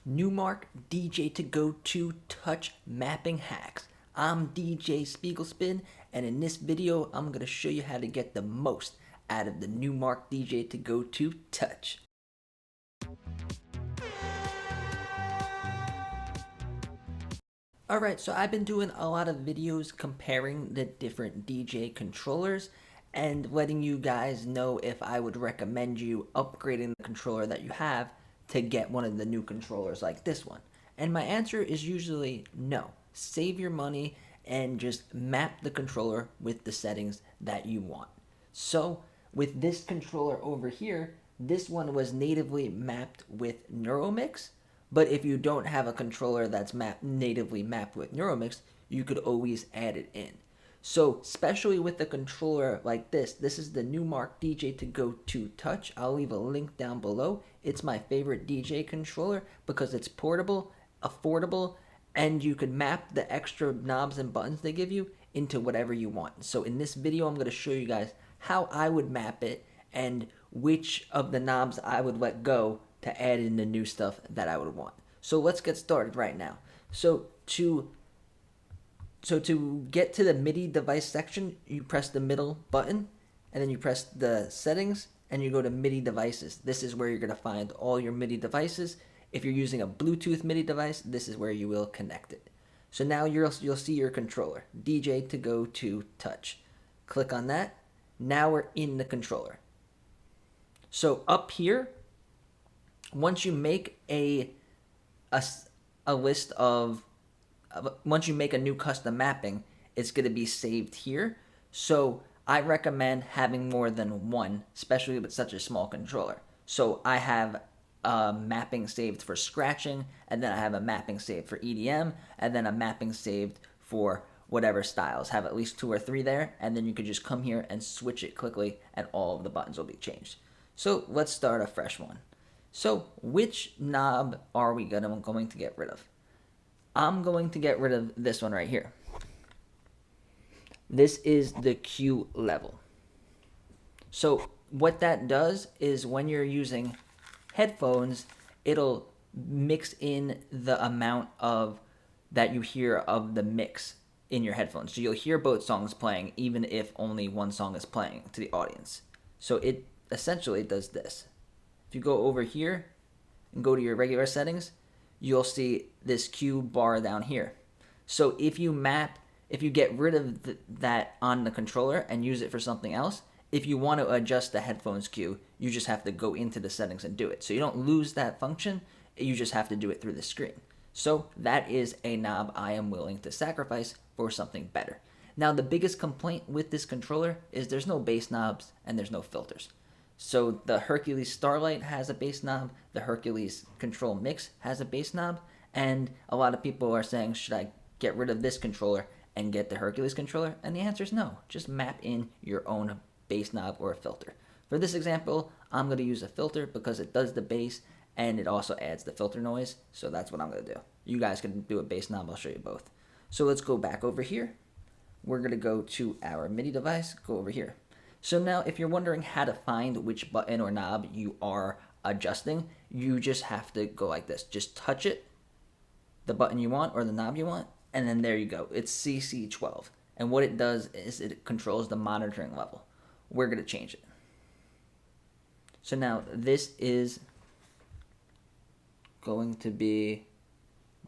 Numark DJ2GO2 Touch mapping hacks. I'm DJ Spiegel Spin, and in this video, I'm going to show you how to get the most out of the Numark DJ2GO2 Touch. Alright, so I've been doing a lot of videos comparing the different DJ controllers and letting you guys know if I would recommend you upgrading the controller that you have to get one of the new controllers like this one. And my answer is usually no. Save your money and just map the controller with the settings that you want. So with this controller over here, this one was natively mapped with NeuroMix. But if you don't have a controller that's natively mapped with NeuroMix, you could always add it in. So, especially with a controller like this is the Numark DJ2GO2 Touch. I'll leave a link down below. It's my favorite DJ controller because it's portable, affordable, and you can map the extra knobs and buttons they give you into whatever you want. So in this video, I'm going to show you guys how I would map it and which of the knobs I would let go to add in the new stuff that I would want. So let's get started right now. So to get to the Midi device section, you press the middle button and then you press the settings and you go to Midi devices. This is where you're going to find all your Midi devices. If you're using a Bluetooth Midi device, this is where you will connect it. So now you'll see your controller, DJ2GO2 Touch. Click on that. Now we're in the controller. So up here, once you make a list of, once you make a new custom mapping, it's going to be saved here. So I recommend having more than one, especially with such a small controller. So I have a mapping saved for scratching, and then I have a mapping saved for EDM, and then a mapping saved for whatever styles. Have at least 2 or 3 there, and then you could just come here and switch it quickly, and all of the buttons will be changed. So let's start a fresh one. So which knob are we going to get rid of? I'm going to get rid of this one right here. This is the Q level. So what that does is when you're using headphones, it'll mix in the amount of that you hear of the mix in your headphones. So you'll hear both songs playing even if only one song is playing to the audience. So it essentially does this. If you go over here and go to your regular settings, you'll see this Q bar down here. So if you get rid of that on the controller and use it for something else, if you want to adjust the headphones Q, you just have to go into the settings and do it. So you don't lose that function, you just have to do it through the screen. So that is a knob I am willing to sacrifice for something better. Now the biggest complaint with this controller is there's no bass knobs and there's no filters. So the Hercules Starlight has a bass knob, the Hercules Control Mix has a bass knob, and a lot of people are saying, should I get rid of this controller and get the Hercules controller? And the answer is no. Just map in your own bass knob or a filter. For this example, I'm going to use a filter because it does the bass and it also adds the filter noise, so that's what I'm going to do. You guys can do a bass knob, I'll show you both. So let's go back over here. We're going to go to our MIDI device, go over here. So now if you're wondering how to find which button or knob you are adjusting, you just have to go like this. Just touch it, the button you want or the knob you want, and then there you go. It's CC12. And what it does is it controls the monitoring level. We're going to change it. So now this is going to be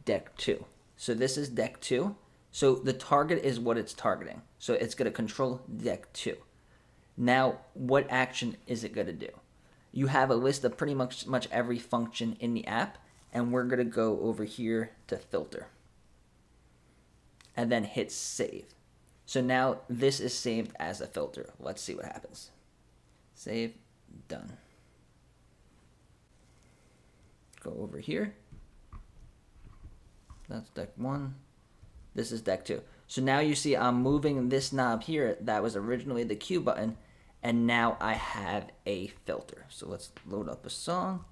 deck 2. So this is deck 2. So the target is what it's targeting. So it's going to control deck 2. Now, what action is it going to do? You have a list of pretty much every function in the app, and we're going to go over here to filter. And then hit save. So now this is saved as a filter. Let's see what happens. Save, done. Go over here. That's deck 1. This is deck 2. So now you see I'm moving this knob here that was originally the Q button, and now I have a filter. So let's load up a song.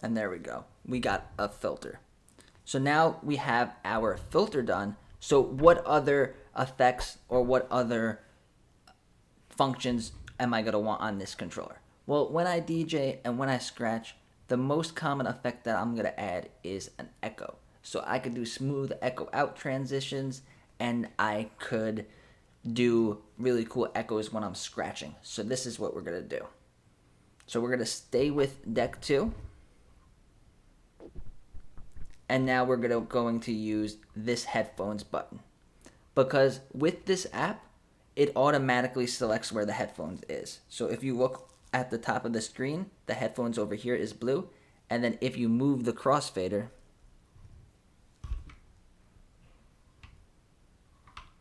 And there we go. We got a filter. So now we have our filter done. So what other effects or what other functions am I going to want on this controller? Well, when I DJ and when I scratch, the most common effect that I'm going to add is an echo. So I could do smooth echo out transitions, and I could do really cool echoes when I'm scratching. So this is what we're going to do. So we're going to stay with deck 2. And now we're going to use this headphones button. Because with this app, it automatically selects where the headphones is. So if you look at the top of the screen, the headphones over here is blue. And then if you move the crossfader,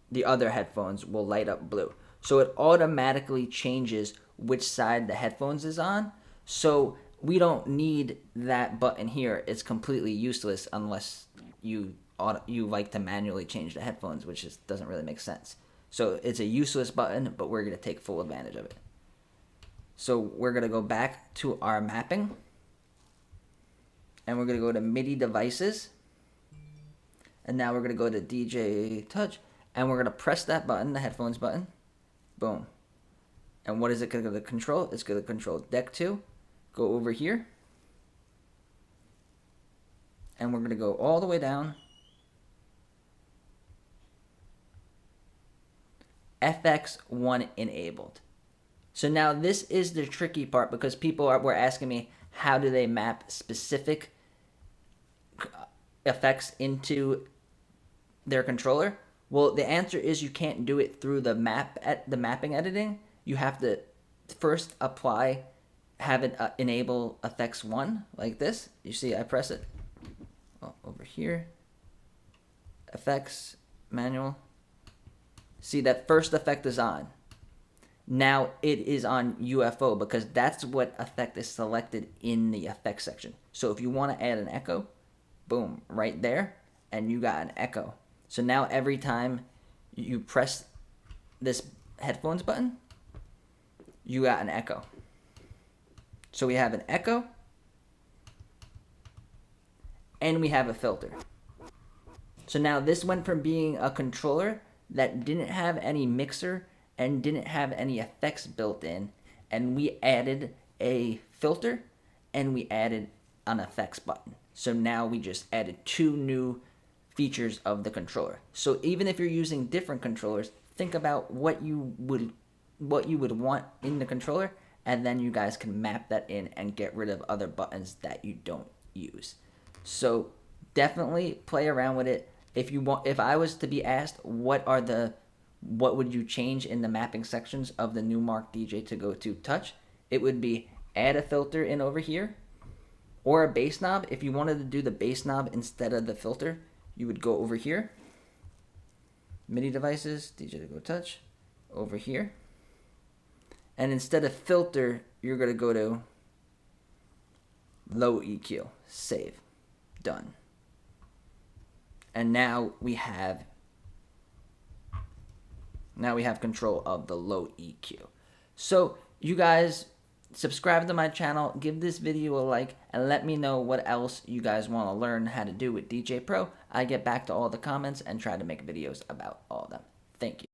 the other headphones will light up blue. So it automatically changes which side the headphones is on. So we don't need that button here. It's completely useless unless you like to manually change the headphones, which doesn't really make sense. So it's a useless button, but we're going to take full advantage of it. So we're going to go back to our mapping, and we're going to go to Midi devices, and now we're going to go to DJ Touch, and we're going to press that button, the headphones button. Boom. And what is it going to control? It's going to control deck 2. Go over here, and we're going to go all the way down. FX1 enabled. So now this is the tricky part, because people were asking me, how do they map specific effects into their controller? Well, the answer is you can't do it through the mapping editing. You have to first have it enable effects 1 like this. You see, I press it over here, effects, manual. See, that first effect is on. Now it is on UFO because that's what effect is selected in the effects section. So if you want to add an echo, boom, right there, and you got an echo. So now every time you press this headphones button, you got an echo. So we have an echo, and we have a filter. So now this went from being a controller that didn't have any mixer and didn't have any effects built in, and we added a filter and we added an effects button. So now we just added 2 new features of the controller. So even if you're using different controllers, think about what you would want in the controller, and then you guys can map that in and get rid of other buttons that you don't use. So definitely play around with it. If I was to be asked what would you change in the mapping sections of the Numark DJ2GO2 Touch, it would be add a filter in over here, or a bass knob. If you wanted to do the bass knob instead of the filter, you would go over here, Midi devices, DJ2GO2 Touch, over here. And instead of filter, you're going to go to low EQ, save, done. And now we have control of the low EQ. So you guys subscribe to my channel, give this video a like, and let me know what else you guys want to learn how to do with DJ Pro. I get back to all the comments and try to make videos about all of them. Thank you.